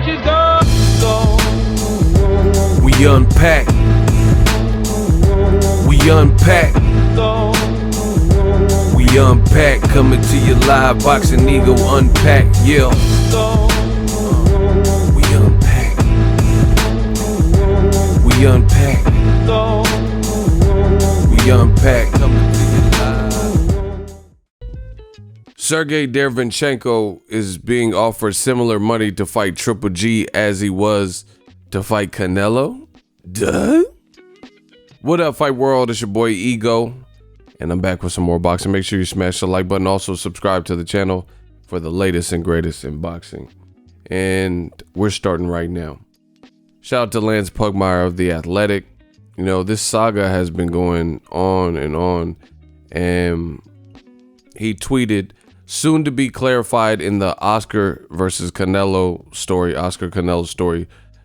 bitches go. We unpack. We unpack. We unpack. Coming to you live, Boxing Ego Unpack. Yeah. We unpack. We unpack. We unpack. Coming to you live. Sergiy Derevyanchenko is being offered similar money to fight Triple G as he was to fight Canelo. Duh. What up, Fight World? It's your boy Ego, and I'm back with some more boxing. Make sure you smash the like button. Also subscribe to the channel for the latest and greatest in boxing. And we're starting right now. Shout out to Lance Pugmire of The Athletic. You know, this saga has been going on, and he tweeted, soon to be clarified in the Oscar versus Canelo story,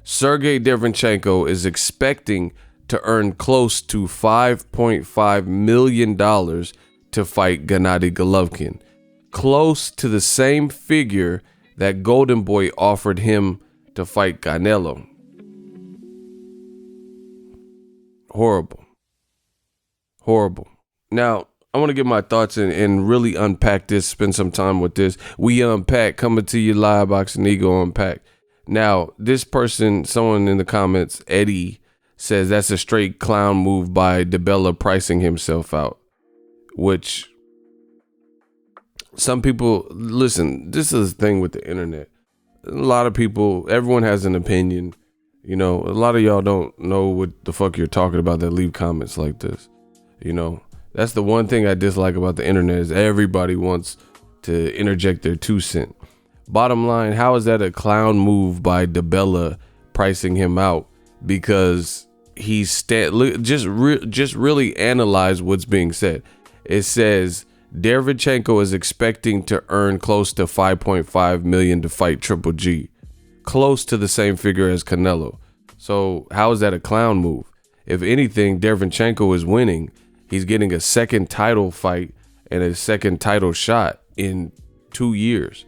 Sergiy Derevyanchenko is expecting to earn close to $5.5 million to fight Gennady Golovkin, close to the same figure that GOLDENBOY offered him to fight Canelo. Horrible. Horrible. Now, I want to get my thoughts and really unpack this, spend some time with this. We unpack, coming to you live, Boxing Ego Unpack. Now, this person, someone in the comments, Eddie, says that's a straight clown move by DeBella pricing himself out, which some people, listen, this is the thing with the internet. A lot of people, everyone has an opinion. You know, a lot of y'all don't know what the fuck you're talking about that leave comments like this. You know, that's the one thing I dislike about the internet is everybody wants to interject their 2 cents. Bottom line, how is that a clown move by DeBella pricing him out? Because he's just really analyze what's being said. It says Derevyanchenko is expecting to earn close to $5.5 million to fight Triple G, close to the same figure as Canelo. So how is that a clown move? If anything, Derevyanchenko is winning. He's getting a second title fight and a second title shot in 2 years.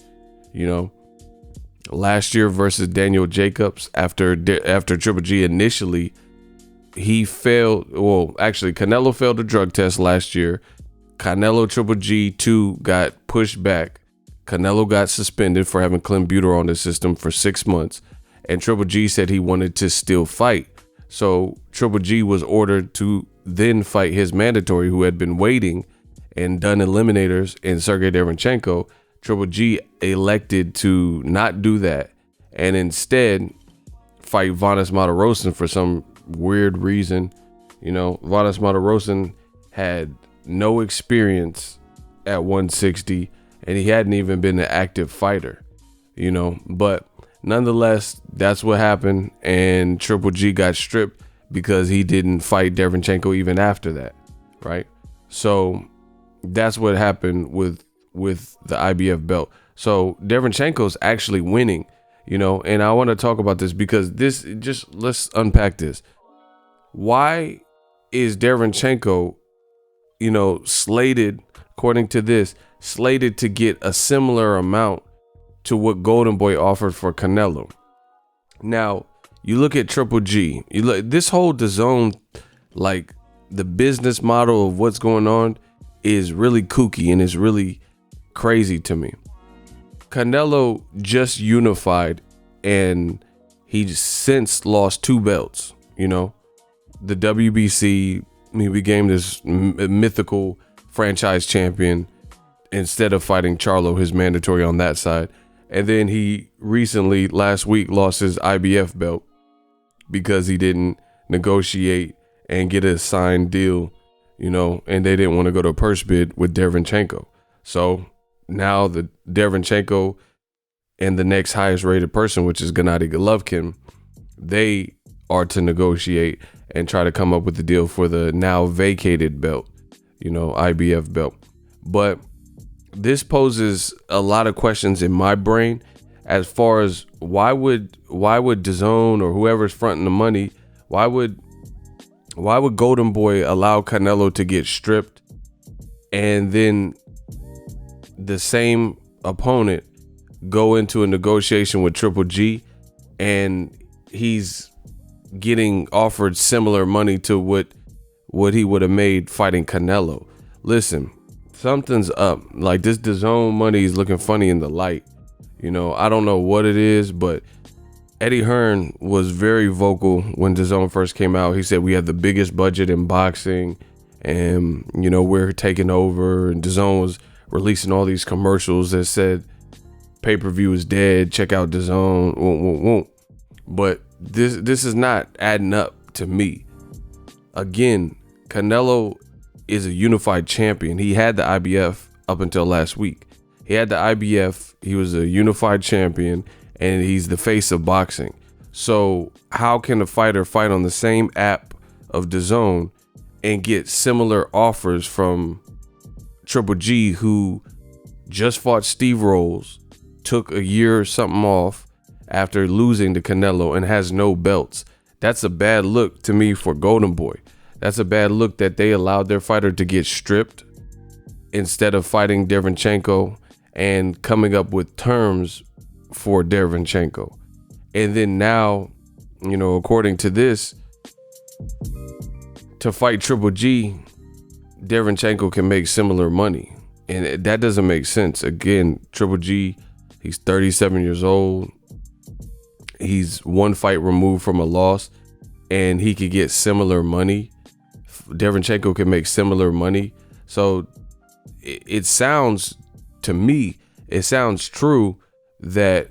You know, last year versus Daniel Jacobs, after Triple G initially, he failed. Well, actually, Canelo failed a drug test last year. Canelo Triple G 2 got pushed back. Canelo got suspended for having clenbuterol on the system for 6 months. And Triple G said he wanted to still fight. So Triple G was ordered to then fight his mandatory, who had been waiting and done eliminators in Sergiy Derevyanchenko. Triple G elected to not do that and instead fight Vanes Martirosyan for some weird reason. You know, Vanes Martirosyan had no experience at 160 and he hadn't even been an active fighter, you know, but nonetheless, that's what happened. And Triple G got stripped because he didn't fight Derevyanchenko even after that. Right. So that's what happened with the IBF belt. So Derevyanchenko's actually winning, you know, and I want to talk about this because let's unpack this. Why is Derevyanchenko, you know, slated, according to this, slated to get a similar amount to what GOLDENBOY offered for Canelo? Now, you look at Triple G, you look, this whole DAZN, like the business model of what's going on is really kooky and it's really crazy to me. Canelo just unified and he since lost 2 belts, you know, the WBC, he became this mythical franchise champion instead of fighting Charlo, his mandatory on that side. And then he recently, last week, lost his IBF belt because he didn't negotiate and get a signed deal, you know, and they didn't want to go to a purse bid with Derevyanchenko. So now the Derevyanchenko and the next highest rated person, which is Gennady Golovkin, they are to negotiate and try to come up with a deal for the now vacated belt, you know, IBF belt. But this poses a lot of questions in my brain as far as why would DAZN or whoever's fronting the money, why would GOLDENBOY allow Canelo to get stripped and then the same opponent go into a negotiation with Triple G and he's getting offered similar money to what he would have made fighting Canelo. Listen, something's up. Like, this DAZN money is looking funny in the light. You know, I don't know what it is, but Eddie Hearn was very vocal when DAZN first came out. He said we had the biggest budget in boxing, and you know, we're taking over. And DAZN was releasing all these commercials that said pay-per-view is dead, check out DAZN. But this is not adding up to me. Again, Canelo is a unified champion. He had the IBF up until last week. He had the IBF. He was a unified champion, and he's the face of boxing. So how can a fighter fight on the same app of DAZN and get similar offers from Triple G, who just fought Steve Rolls, took a year or something off after losing to Canelo, and has no belts? That's a bad look to me for GOLDENBOY. That's a bad look that they allowed their fighter to get stripped instead of fighting Derevyanchenko and coming up with terms for Derevyanchenko. And then now, you know, according to this, to fight Triple G, Derevyanchenko can make similar money. And that doesn't make sense. Again, Triple G, he's 37 years old. He's one fight removed from a loss, and he could get similar money. Derevyanchenko can make similar money. So it sounds, to me, it sounds true that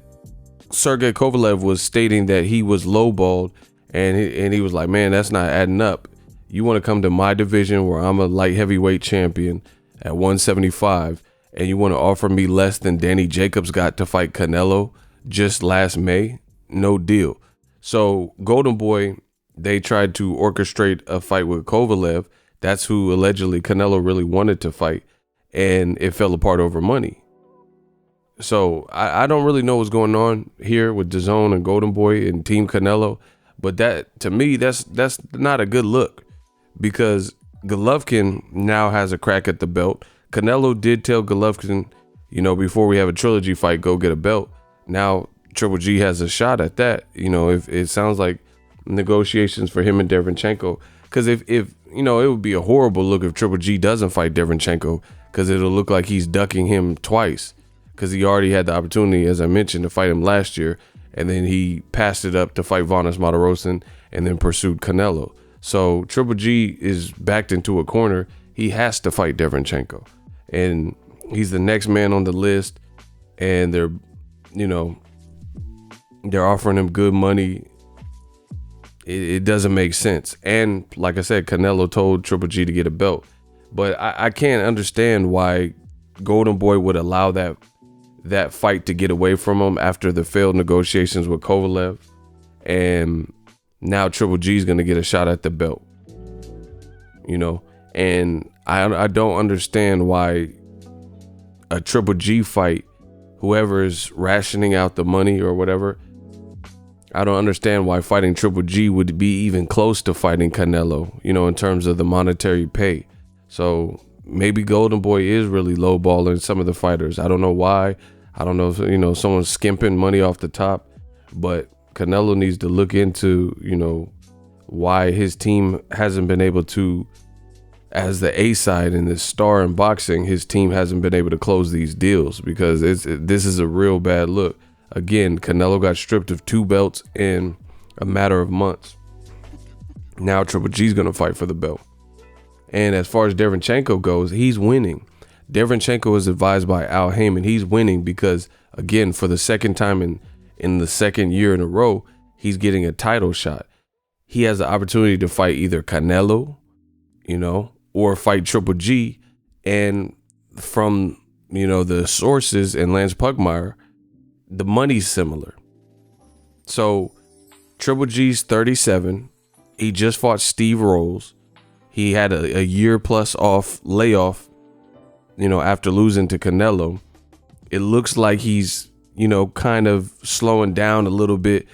Sergey Kovalev was stating that he was lowballed, and he was like, man, that's not adding up. You want to come to my division where I'm a light heavyweight champion at 175, and you want to offer me less than Danny Jacobs got to fight Canelo just last May? No deal. So GOLDENBOY, they tried to orchestrate a fight with Kovalev. That's who allegedly Canelo really wanted to fight, and it fell apart over money. So I don't really know what's going on here with DAZN and GOLDENBOY and Team Canelo, but that, to me, that's not a good look, because Golovkin now has a crack at the belt. Canelo did tell Golovkin, you know, before we have a trilogy fight, go get a belt. Now Triple G has a shot at that. You know, if it sounds like negotiations for him and Derevyanchenko, because if you know, it would be a horrible look if Triple G doesn't fight Derevyanchenko, because it'll look like he's ducking him twice, because he already had the opportunity, as I mentioned, to fight him last year, and then he passed it up to fight Vanes Martirosyan and then pursued Canelo. So Triple G is backed into a corner. He has to fight Derevyanchenko, and he's the next man on the list, and they're, you know, they're offering him good money. It doesn't make sense. And like I said, Canelo told Triple G to get a belt, but I can't understand why GOLDENBOY would allow that fight to get away from him after the failed negotiations with Kovalev, and now Triple G is going to get a shot at the belt, you know. And I don't understand why a Triple G fight, whoever is rationing out the money or whatever, I don't understand why fighting Triple G would be even close to fighting Canelo, you know, in terms of the monetary pay. So maybe GOLDENBOY is really lowballing some of the fighters. I don't know why. I don't know if, you know, someone's skimping money off the top, but Canelo needs to look into, you know, why his team hasn't been able to, as the A side in this star in boxing, his team hasn't been able to close these deals, because this is a real bad look. Again, Canelo got stripped of 2 belts in a matter of months. Now Triple G's going to fight for the belt. And as far as Derevyanchenko goes, he's winning. Derevyanchenko is advised by Al Heyman. He's winning because, again, for the second time in the second year in a row, he's getting a title shot. He has the opportunity to fight either Canelo, you know, or fight Triple G. And from, you know, the sources and Lance Pugmire, the money's similar. So Triple G's 37. He just fought Steve Rolls. He had a year plus off layoff, you know, after losing to Canelo. It looks like he's, you know, kind of slowing down a little bit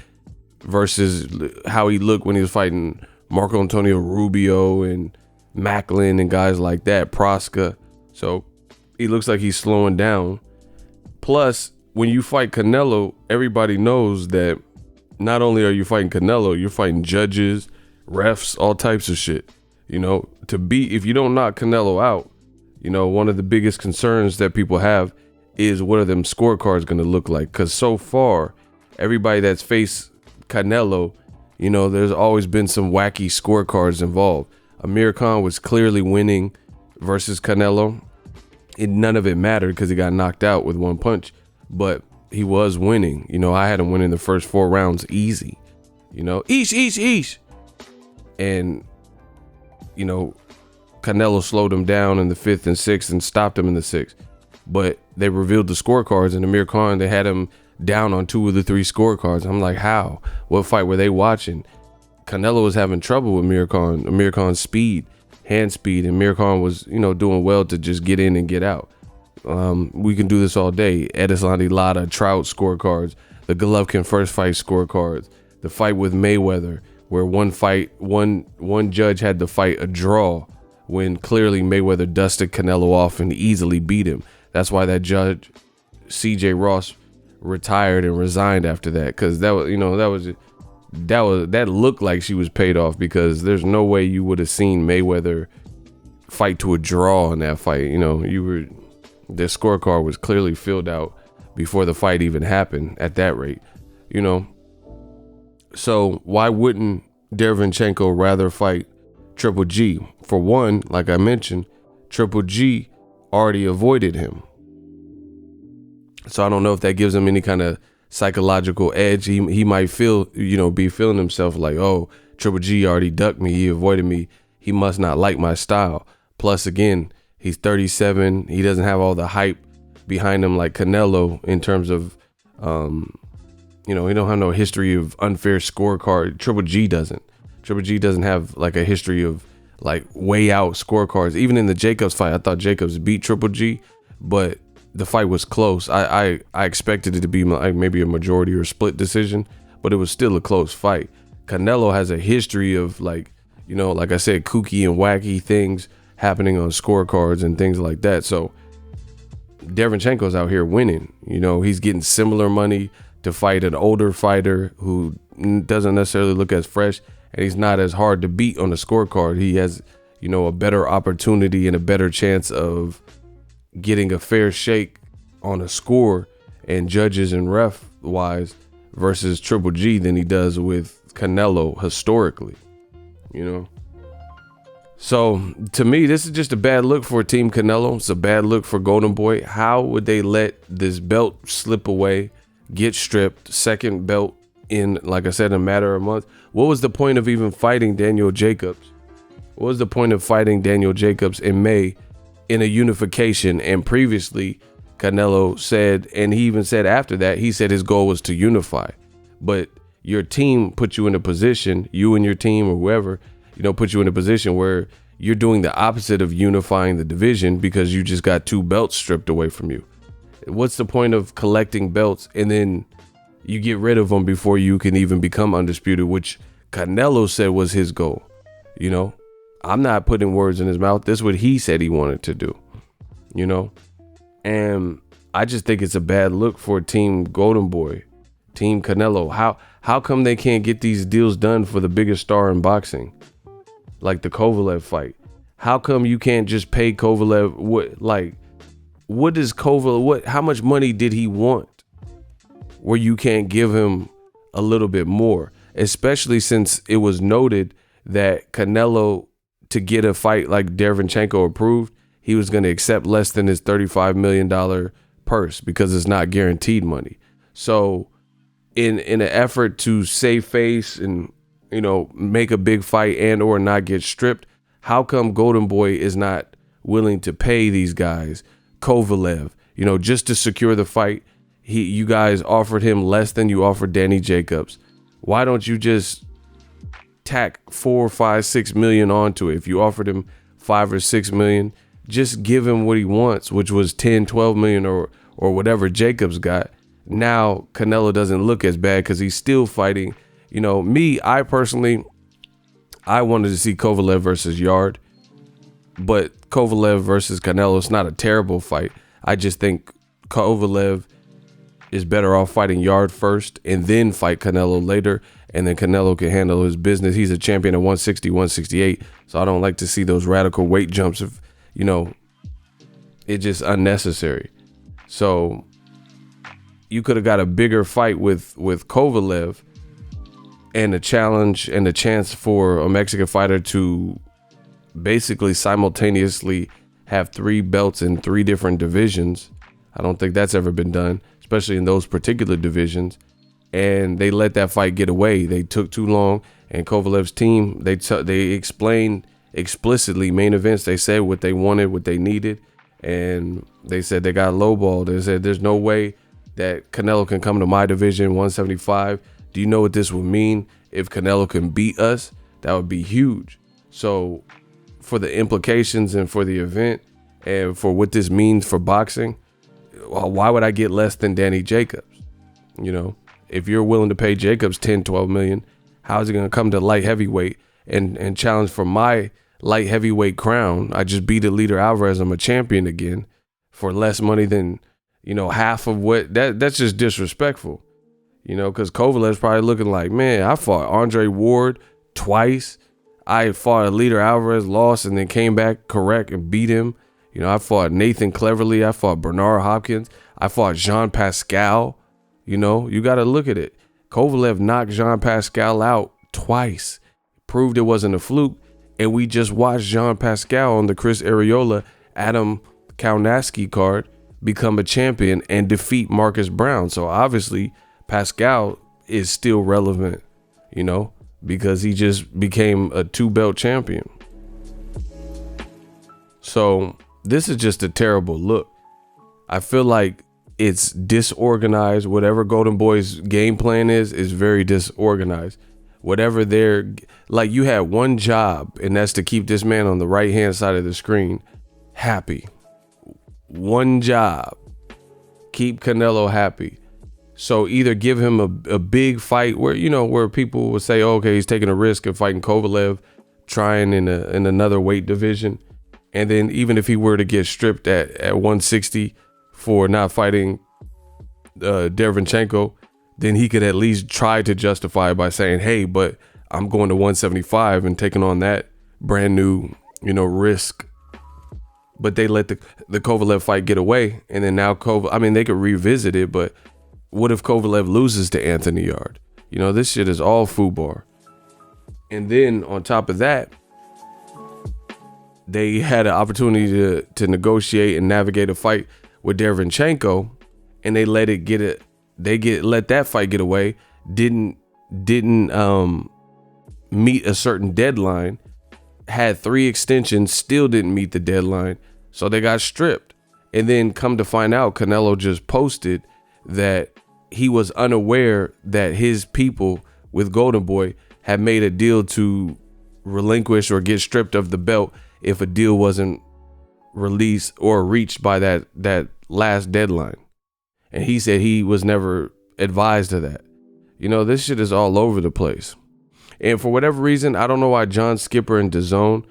versus how he looked when he was fighting Marco Antonio Rubio and Macklin and guys like that, Proska. So he looks like he's slowing down. Plus, when you fight Canelo, everybody knows that not only are you fighting Canelo, you're fighting judges, refs, all types of shit. You know, if you don't knock Canelo out, you know, one of the biggest concerns that people have is what are them scorecards going to look like? Because so far, everybody that's faced Canelo, you know, there's always been some wacky scorecards involved. Amir Khan was clearly winning versus Canelo. None of it mattered because he got knocked out with one punch, but he was winning. You know, I had him winning the first 4 rounds easy. You know, eesh. And, you know, Canelo slowed him down in the 5th and 6th and stopped him in the 6th. But they revealed the scorecards, and Amir Khan, they had him down on 2 of the 3 scorecards. I'm like, how? What fight were they watching? Canelo was having trouble with Amir Khan. Amir Khan's speed, hand speed, and Amir Khan was, you know, doing well to just get in and get out. We can do this all day. Edeslandi Lara, Trout scorecards, the Golovkin first fight scorecards, the fight with Mayweather, where one judge had the fight a draw when clearly Mayweather dusted Canelo off and easily beat him. That's why that judge, CJ Ross, retired and resigned after that, because that was, you know, that looked like she was paid off, because there's no way you would have seen Mayweather fight to a draw in that fight. You know, the scorecard was clearly filled out before the fight even happened at that rate, you know. So why wouldn't Derevyanchenko rather fight Triple G? For one, like I mentioned, Triple G already avoided him. So I don't know if that gives him any kind of psychological edge. He might feel, you know, be feeling himself like, oh, Triple G already ducked me, he avoided me, he must not like my style. Plus, again, he's 37. He doesn't have all the hype behind him like Canelo in terms of, you know, he don't have no history of unfair scorecard. Triple G doesn't have like a history of like way out scorecards. Even in the Jacobs fight, I thought Jacobs beat Triple G, but the fight was close. I expected it to be like maybe a majority or split decision, but it was still a close fight. Canelo has a history of, like, you know, like I said, kooky and wacky things happening on scorecards and things like that. So Derevyanchenko's out here winning. You know, he's getting similar money to fight an older fighter who doesn't necessarily look as fresh, and he's not as hard to beat on the scorecard. He has, you know, a better opportunity and a better chance of getting a fair shake on a score and judges and ref wise versus Triple G than he does with Canelo historically, you know. So to me, this is just a bad look for Team Canelo. It's a bad look for Golden Boy. How would they let this belt slip away, get stripped, second belt in, like I said, in a matter of months? What was the point of even fighting Daniel Jacobs? What was the point of fighting Daniel Jacobs in May in a unification? And previously, Canelo said, and he even said after that, he said his goal was to unify. But your team put you in a position, you and your team or whoever, you know, put you in a position where you're doing the opposite of unifying the division because you just got 2 belts stripped away from you. What's the point of collecting belts and then you get rid of them before you can even become undisputed, which Canelo said was his goal? You know, I'm not putting words in his mouth. This is what he said he wanted to do, you know? And I just think it's a bad look for Team Golden Boy, Team Canelo. How come they can't get these deals done for the biggest star in boxing, like the Kovalev fight? How come you can't just pay Kovalev what does Kovalev, how much money did he want where you can't give him a little bit more, especially since it was noted that Canelo, to get a fight like Derevyanchenko approved, he was going to accept less than his $35 million purse because it's not guaranteed money. So in an effort to save face and, you know, make a big fight and or not get stripped, how come Golden Boy is not willing to pay these guys, Kovalev, you know, just to secure the fight? You guys offered him less than you offered Danny Jacobs. Why don't you just tack 4, 5, 6 million onto it? If you offered him 5 or 6 million, just give him what he wants, which was 10, 12 million or whatever Jacobs got. Now Canelo doesn't look as bad because he's still fighting. You know, I personally wanted to see Kovalev versus Yard, but Kovalev versus Canelo is not a terrible fight. I just think Kovalev is better off fighting Yard first and then fight Canelo later, and then Canelo can handle his business. He's a champion at 160, 168, so I don't like to see those radical weight jumps. If it's just unnecessary. So you could have got a bigger fight with Kovalev, and a challenge and a chance for a Mexican fighter to basically simultaneously have 3 belts in 3 different divisions. I don't think that's ever been done, especially in those particular divisions. And they let that fight get away. They took too long. And Kovalev's team, they explained explicitly main events. They said what they wanted, what they needed. And they said they got lowballed. They said there's no way that Canelo can come to my division, 175. Do you know what this would mean? If Canelo can beat us, that would be huge. So for the implications and for the event and for what this means for boxing, why would I get less than Danny Jacobs? If you're willing to pay Jacobs 10, 12 million, how is he going to come to light heavyweight and challenge for my light heavyweight crown? I just beat Eliter Alvarez. I'm a champion again for less money than, half of what that's just disrespectful. Because Kovalev's probably looking like, man, I fought Andre Ward twice. I fought Eliter Alvarez, lost, and then came back correct and beat him. I fought Nathan Cleverly. I fought Bernard Hopkins. I fought Jean Pascal. You got to look at it. Kovalev knocked Jean Pascal out twice. Proved it wasn't a fluke. And we just watched Jean Pascal on the Chris Areola, Adam Kaunaski card become a champion and defeat Marcus Brown. So obviously Pascal is still relevant, because he just became a 2-belt champion. So this is just a terrible look. I feel like it's disorganized. Whatever Golden Boy's game plan is very disorganized. Whatever you had one job, and that's to keep this man on the right hand side of the screen happy. One job. Keep Canelo happy. So either give him a big fight where people would say, oh, okay, he's taking a risk of fighting Kovalev, trying in another weight division. And then even if he were to get stripped at 160 for not fighting Derevyanchenko, then he could at least try to justify it by saying, hey, but I'm going to 175 and taking on that brand new, risk. But they let the Kovalev fight get away. And then now they could revisit it, but what if Kovalev loses to Anthony Yard? This shit is all FUBAR. And then on top of that, they had an opportunity to negotiate and navigate a fight with Derevyanchenko, and they let that fight get away. Didn't meet a certain deadline. Had 3 extensions, still didn't meet the deadline, so they got stripped. And then come to find out, Canelo just posted that he was unaware that his people with Golden Boy had made a deal to relinquish or get stripped of the belt if a deal wasn't released or reached by that last deadline. And he said he was never advised of that. This shit is all over the place. And for whatever reason, I don't know why John Skipper and DAZN,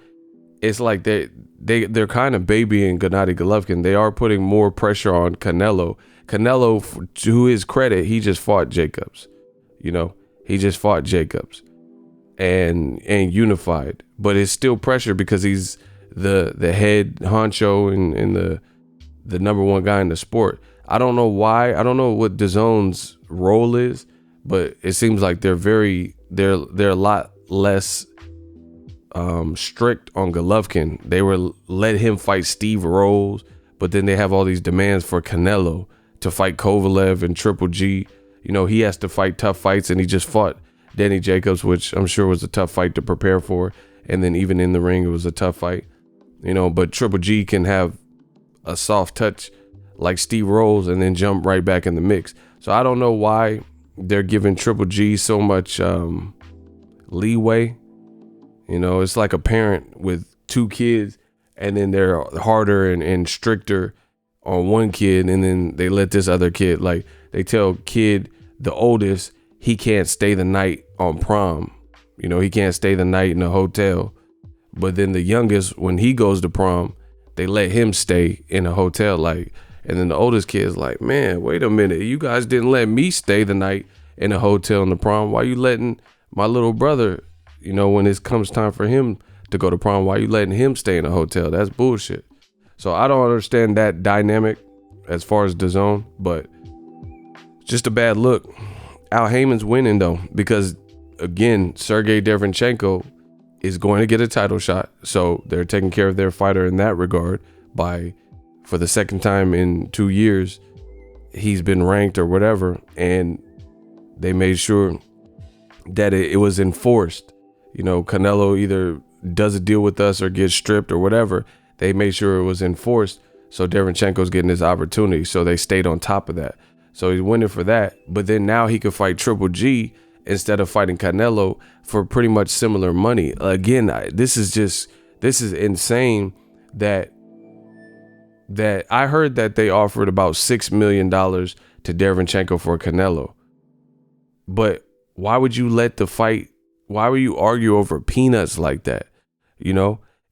it's like they're kind of babying Gennady Golovkin. They are putting more pressure on Canelo. Canelo, to his credit, he just fought Jacobs. He just fought Jacobs and unified. But it's still pressure because he's the head honcho and the number one guy in the sport. I don't know why. I don't know what DAZN's role is, but it seems like they're a lot less strict on Golovkin. They were let him fight Steve Rolls, but then they have all these demands for Canelo to fight Kovalev and Triple G. He has to fight tough fights, and he just fought Danny Jacobs, which I'm sure was a tough fight to prepare for. And then even in the ring, it was a tough fight. But Triple G can have a soft touch like Steve Rolls and then jump right back in the mix. So I don't know why they're giving Triple G so much leeway. It's like a parent with 2 kids, and then they're harder and stricter on one kid, and then they let this other kid, like they tell kid, the oldest, he can't stay the night on prom. He can't stay the night in a hotel. But then the youngest, when he goes to prom, they let him stay in a hotel. Like, And then the oldest kid's like, man, wait a minute. You guys didn't let me stay the night in a hotel in the prom. Why you letting my little brother, when it comes time for him to go to prom, why you letting him stay in a hotel? That's bullshit. So I don't understand that dynamic as far as DAZN, but just a bad look. Al Heyman's winning though, because again, Sergiy Derevyanchenko is going to get a title shot. So they're taking care of their fighter in that regard by, for the second time in 2 years, he's been ranked or whatever. And they made sure that it was enforced. Canelo either does a deal with us or gets stripped or whatever. They made sure it was enforced. So Derevyanchenko's getting his opportunity. So they stayed on top of that. So he's winning for that. But then now he could fight Triple G instead of fighting Canelo for pretty much similar money. Again, this is insane that I heard that they offered about $6 million to Derevyanchenko for Canelo. But why would you let the fight, why would you argue over peanuts like that?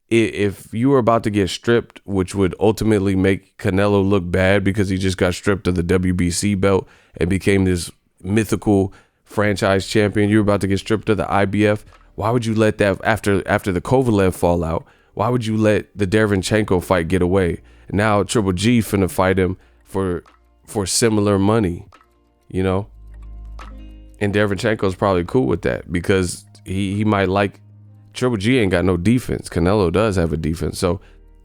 If you were about to get stripped, which would ultimately make Canelo look bad because he just got stripped of the WBC belt and became this mythical franchise champion, you're about to get stripped of the IBF. Why would you let that, after the Kovalev fallout, why would you let the Derevyanchenko fight get away? Now Triple G finna fight him for similar money, And Derevyanchenko's probably cool with that because he might like, Triple G ain't got no defense. Canelo does have a defense. So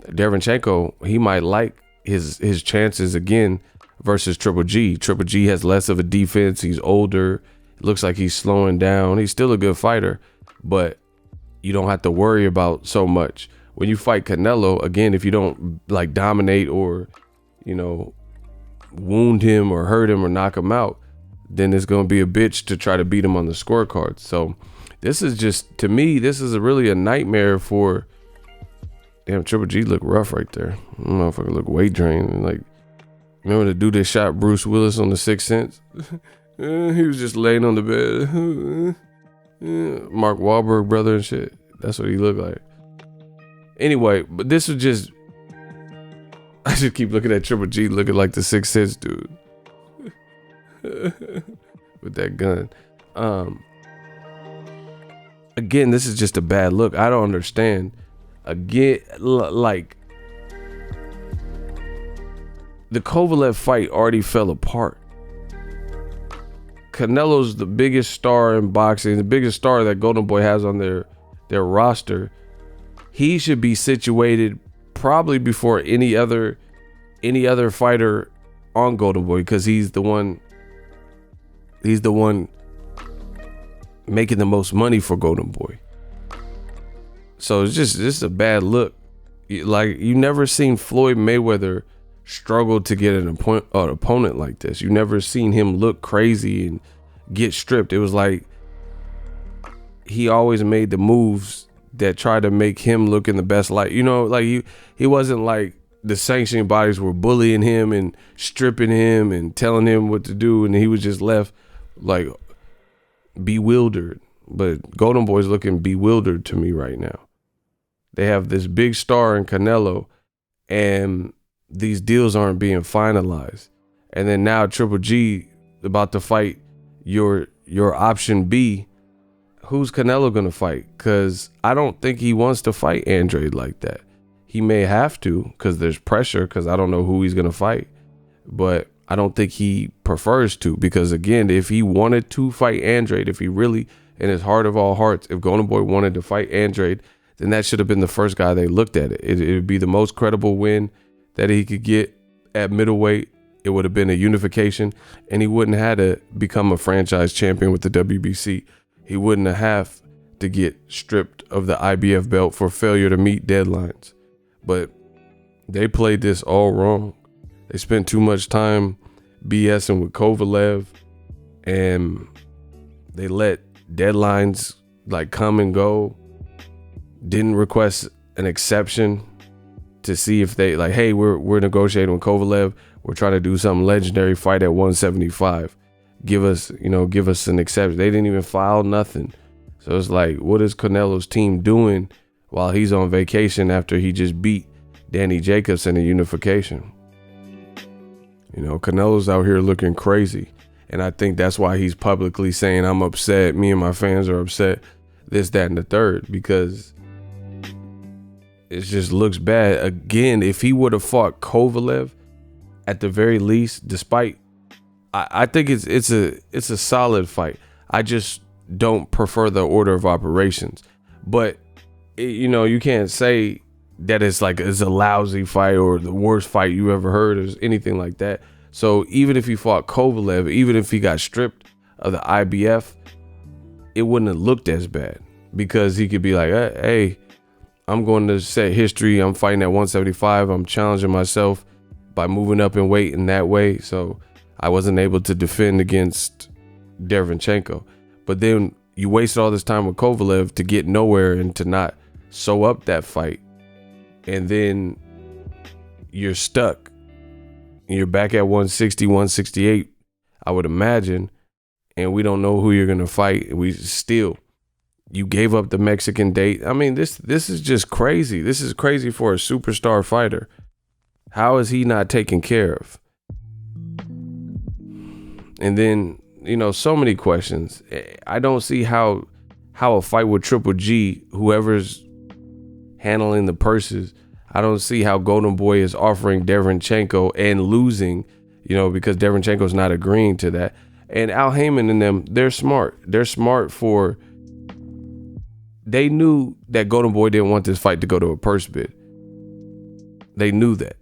Derevyanchenko, he might like his chances again versus Triple G. Triple G has less of a defense. He's older. It looks like he's slowing down. He's still a good fighter, but you don't have to worry about so much. When you fight Canelo, again, if you don't like dominate or, wound him or hurt him or knock him out, then it's going to be a bitch to try to beat him on the scorecard. So this is just, to me, this is really a nightmare for, damn, Triple G look rough right there. Motherfucker look weight drained. Like, remember the dude that shot Bruce Willis on The Sixth Sense? He was just laying on the bed. Mark Wahlberg brother and shit. That's what he looked like. Anyway, but this was just, I just keep looking at Triple G looking like the Sixth Sense dude. With that gun. Again, this is just a bad look. I don't understand. Again, like, the Kovalev fight already fell apart. Canelo's the biggest star in boxing, the biggest star that Golden Boy has on their roster. He should be situated probably before any other fighter on Golden Boy, because he's the one making the most money for Golden Boy. So it's just a bad look. Like, you never seen Floyd Mayweather struggle to get an opponent like this. You never seen him look crazy and get stripped. It was like he always made the moves that tried to make him look in the best light. Like he wasn't like the sanctioning bodies were bullying him and stripping him and telling him what to do, and he was just left like bewildered. But Golden Boy's looking bewildered to me right now. They have this big star in Canelo, and these deals aren't being finalized. And then now Triple G about to fight your option B. Who's Canelo gonna fight? Because I don't think he wants to fight Andrade like that. He may have to because there's pressure, because I don't know who he's gonna fight. But I don't think he prefers to, because again, if he wanted to fight Andrade, if he really, in his heart of all hearts, if Golden Boy wanted to fight Andrade, then that should have been the first guy they looked at. It would be the most credible win that he could get at middleweight. It would have been a unification, and he wouldn't have to become a franchise champion with the WBC. He wouldn't have to get stripped of the IBF belt for failure to meet deadlines. But they played this all wrong. They spent too much time BSing with Kovalev, and they let deadlines like come and go. Didn't request an exception to see if they like, hey, we're negotiating with Kovalev. We're trying to do something legendary, fight at 175. Give us an exception. They didn't even file nothing. So it's like, what is Canelo's team doing while he's on vacation after he just beat Danny Jacobs in a unification? You know, Canelo's out here looking crazy. And I think that's why he's publicly saying, I'm upset. Me and my fans are upset. This, that, and the third, because it just looks bad. Again, if he would have fought Kovalev at the very least, despite, I think it's a solid fight. I just don't prefer the order of operations. But, you know, you can't say that it's a lousy fight or the worst fight you ever heard or anything like that. So even if he fought Kovalev, even if he got stripped of the IBF, it wouldn't have looked as bad, because he could be like, hey, I'm going to set history. I'm fighting at 175. I'm challenging myself by moving up in weight in that way. So I wasn't able to defend against Derevyanchenko. But then you wasted all this time with Kovalev to get nowhere and to not sew up that fight. And then you're stuck. You're back at 160, 168, I would imagine. And we don't know who you're going to fight. You gave up the Mexican date. I mean, this is just crazy. This is crazy for a superstar fighter. How is he not taken care of? And then, you know, so many questions. I don't see how a fight with Triple G, whoever's handling the purses, I don't see how Golden Boy is offering Derevyanchenko and losing, you know, because Derevyanchenko's not agreeing to that. And Al Heyman and them, they're smart. They're smart for, they knew that Golden Boy didn't want this fight to go to a purse bid. They knew that.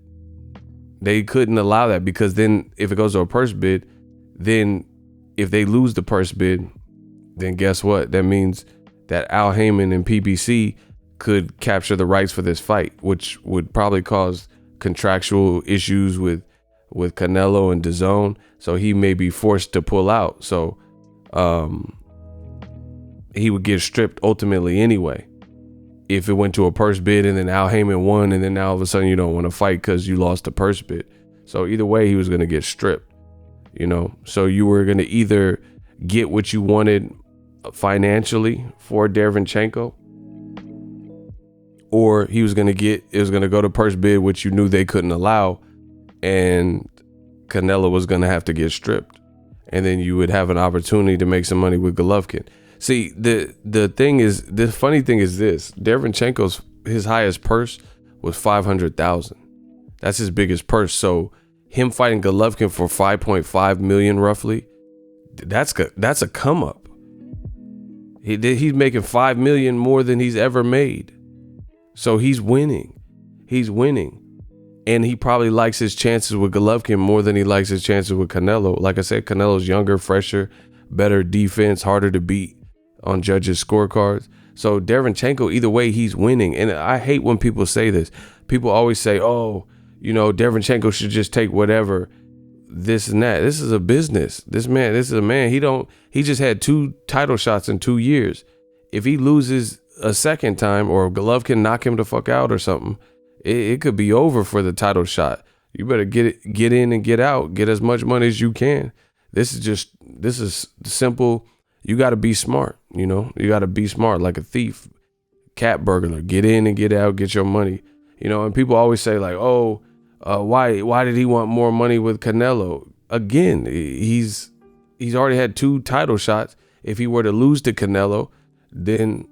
They couldn't allow that, because then if it goes to a purse bid, then if they lose the purse bid, then guess what? That means that Al Heyman and PBC could capture the rights for this fight, which would probably cause contractual issues with Canelo and DAZN. So he may be forced to pull out. So he would get stripped ultimately anyway if it went to a purse bid and then Al Heyman won, and then now all of a sudden you don't want to fight because you lost the purse bid. So either way, he was going to get stripped, you know. So you were going to either get what you wanted financially for Derevyanchenko, or it was going to go to purse bid, which you knew they couldn't allow, and Canelo was going to have to get stripped. And then you would have an opportunity to make some money with Golovkin. See, the thing is, the funny thing is this: Derevyanchenko's, his highest purse was $500,000. That's his biggest purse. So him fighting Golovkin for 5.5 million roughly, that's a come up. He's making 5 million more than he's ever made. So he's winning. He's winning. And he probably likes his chances with Golovkin more than he likes his chances with Canelo. Like I said, Canelo's younger, fresher, better defense, harder to beat on judges' scorecards. So Derevyanchenko, either way, he's winning. And I hate when people say this. People always say, oh, you know, Derevyanchenko should just take whatever, this and that. This is a business. This is a man. He just had 2 title shots in 2 years. If he loses a second time, or Golovkin knock him the fuck out or something, it could be over for the title shot. You better get in and get out, get as much money as you can. This is simple. You got to be smart, you know. You got to be smart, like a thief, cat burglar. Get in and get out, get your money, you know. And people always say like, oh, why did he want more money with Canelo? Again, he's already had 2 title shots. If he were to lose to Canelo, then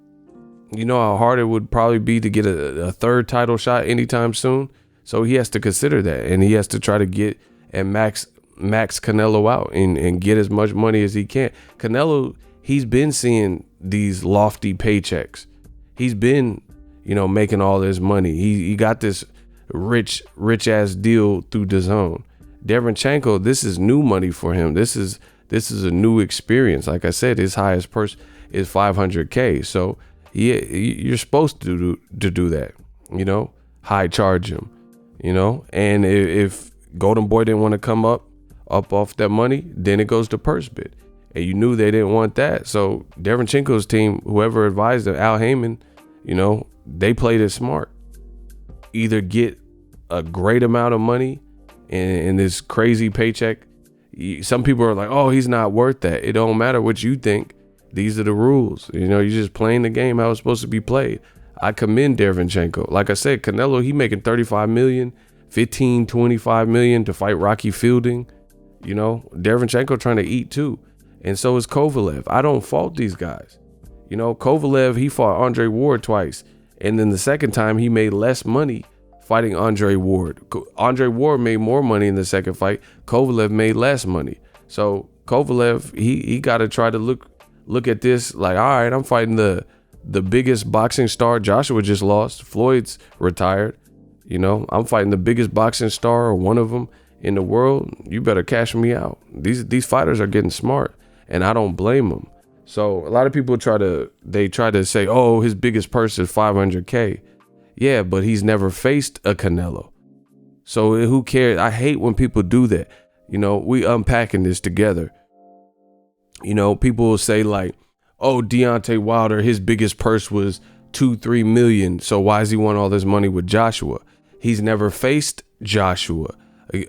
you know how hard it would probably be to get a 3rd title shot anytime soon. So he has to consider that, and he has to try to get and max Canelo out and get as much money as he can. Canelo, he's been seeing these lofty paychecks. He's been, you know, making all this money. He got this rich ass deal through DAZN. Derevyanchenko, this is new money for him. This is a new experience. Like I said, his highest purse is $500K. So yeah, you're supposed to do that, you know, high charge him, you know. And if Golden Boy didn't want to come up off that money, then it goes to purse bid. And you knew they didn't want that. So Derevyanchenko's team, whoever advised them, Al Heyman, you know, they played it smart. Either get a great amount of money in this crazy paycheck. Some people are like, oh, he's not worth that. It don't matter what you think. These are the rules. You know, you're just playing the game how it's supposed to be played. I commend Derevyanchenko. Like I said, Canelo, he making 35 million, 15, 25 million to fight Rocky Fielding. You know, Derevyanchenko trying to eat too. And so is Kovalev. I don't fault these guys. You know, Kovalev, he fought Andre Ward twice. And then the second time he made less money fighting Andre Ward. Andre Ward made more money in the second fight. Kovalev made less money. So Kovalev, he got to try to look at this like, all right, I'm fighting the biggest boxing star. Joshua just lost. Floyd's retired. You know, I'm fighting the biggest boxing star or one of them in the world. You better cash me out. These fighters are getting smart, and I don't blame them. So a lot of people try to say, oh, his biggest purse is 500K. Yeah, but he's never faced a Canelo. So who cares? I hate when people do that. You know, we unpacking this together. You know, people will say like, oh, Deontay Wilder, his biggest purse was 2-3 million. So why does he want all this money with Joshua? He's never faced Joshua,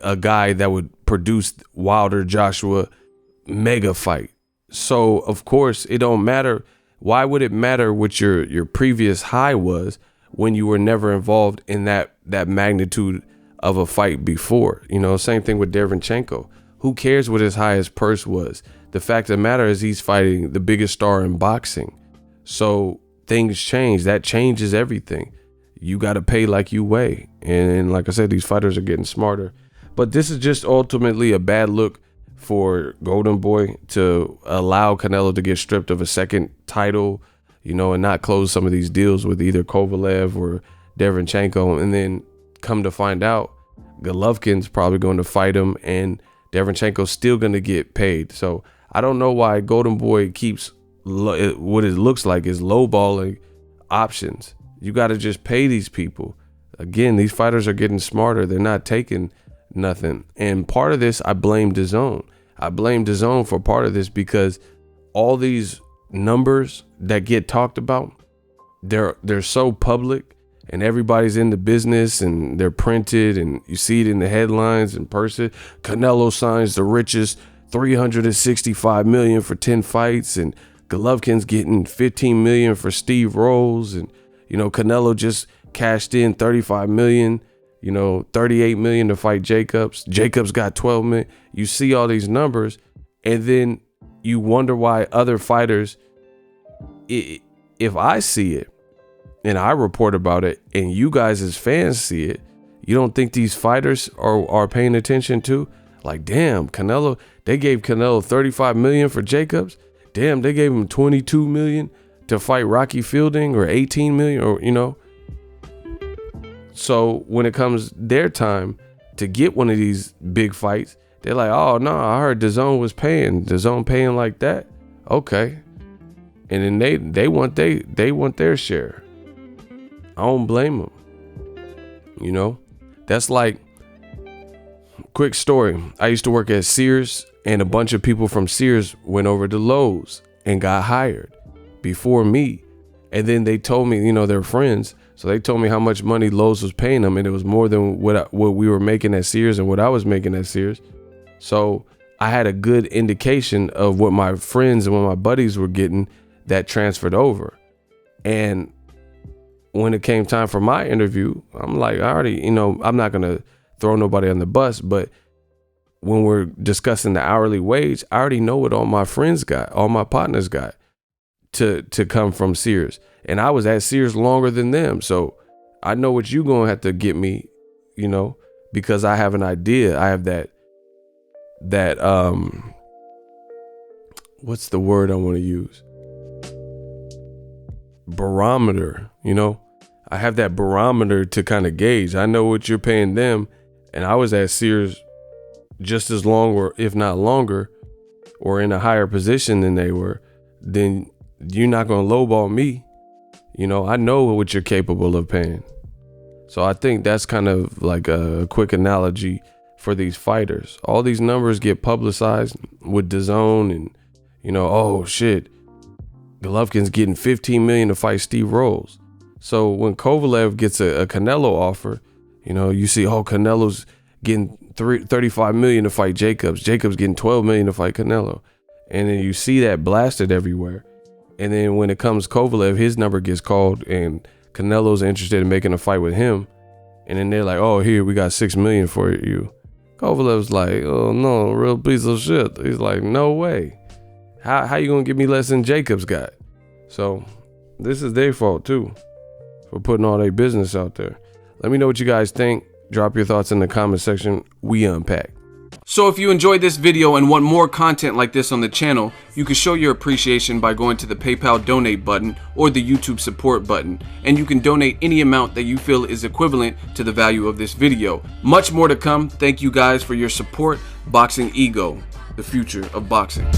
a guy that would produce Wilder Joshua mega fight. So of course it don't matter. Why would it matter what your previous high was when you were never involved in that magnitude of a fight before? You know, same thing with Derevyanchenko. Who cares what his highest purse was? The fact of the matter is he's fighting the biggest star in boxing. So things change. That changes everything. You got to pay like you weigh. And like I said, these fighters are getting smarter. But this is just ultimately a bad look for Golden Boy to allow Canelo to get stripped of a second title, you know, and not close some of these deals with either Kovalev or Derevyanchenko. And then come to find out, Golovkin's probably going to fight him and Derevyanchenko's still going to get paid. So I don't know why Golden Boy keeps what it looks like is lowballing options. You got to just pay these people. Again, these fighters are getting smarter. They're not taking nothing. And part of this, I blame DAZN. I blame DAZN for part of this because all these numbers that get talked about, they're so public and everybody's in the business and they're printed and you see it in the headlines in person. Canelo signs the richest $365 million for 10 fights and Golovkin's getting 15 million for Steve Rolls, and you know Canelo just cashed in 35 million, you know 38 million to fight Jacobs. Jacobs got 12 million. You see all these numbers and then you wonder why other fighters, if I see it and I report about it and you guys as fans see it, you don't think these fighters are paying attention to? Like, damn, Canelo, they gave Canelo 35 million for Jacobs. Damn, they gave him 22 million to fight Rocky Fielding, or 18 million, or, you know. So when it comes their time to get one of these big fights, they're like, oh no, I heard DAZN was paying. DAZN paying like that? Okay. And then they want their share. I don't blame them. You know, that's like, quick story. I used to work at Sears and a bunch of people from Sears went over to Lowe's and got hired before me. And then they told me, you know, they're friends. So they told me how much money Lowe's was paying them. And it was more than what we were making at Sears and what I was making at Sears. So I had a good indication of what my friends and what my buddies were getting that transferred over. And when it came time for my interview, I'm like, I already, you know, I'm not going to throw nobody on the bus, but when we're discussing the hourly wage, I already know what all my friends got, all my partners got to come from Sears. And I was at Sears longer than them. So I know what you gonna have to get me, you know, because I have an idea. I have that what's the word I want to use? Barometer, you know? I have that barometer to kind of gauge. I know what you're paying them. And I was at Sears just as long, or if not longer, or in a higher position than they were. Then you're not going to lowball me. You know, I know what you're capable of paying. So I think that's kind of like a quick analogy for these fighters. All these numbers get publicized with DAZN and, you know, oh shit, Golovkin's getting 15 million to fight Steve Rolls. So when Kovalev gets a Canelo offer, you know, you see, oh, Canelo's getting 35 million to fight Jacobs. Jacobs getting 12 million to fight Canelo. And then you see that blasted everywhere. And then when it comes Kovalev, his number gets called and Canelo's interested in making a fight with him. And then they're like, oh, here, we got $6 million for you. Kovalev's like, oh no, real piece of shit. He's like, no way. How you gonna give me less than Jacobs got? So this is their fault too, for putting all their business out there. Let me know what you guys think. Drop your thoughts in the comment section. We unpack. So if you enjoyed this video and want more content like this on the channel, you can show your appreciation by going to the PayPal donate button or the YouTube support button, and you can donate any amount that you feel is equivalent to the value of this video. Much more to come. Thank you guys for your support. Boxing Ego, the future of boxing.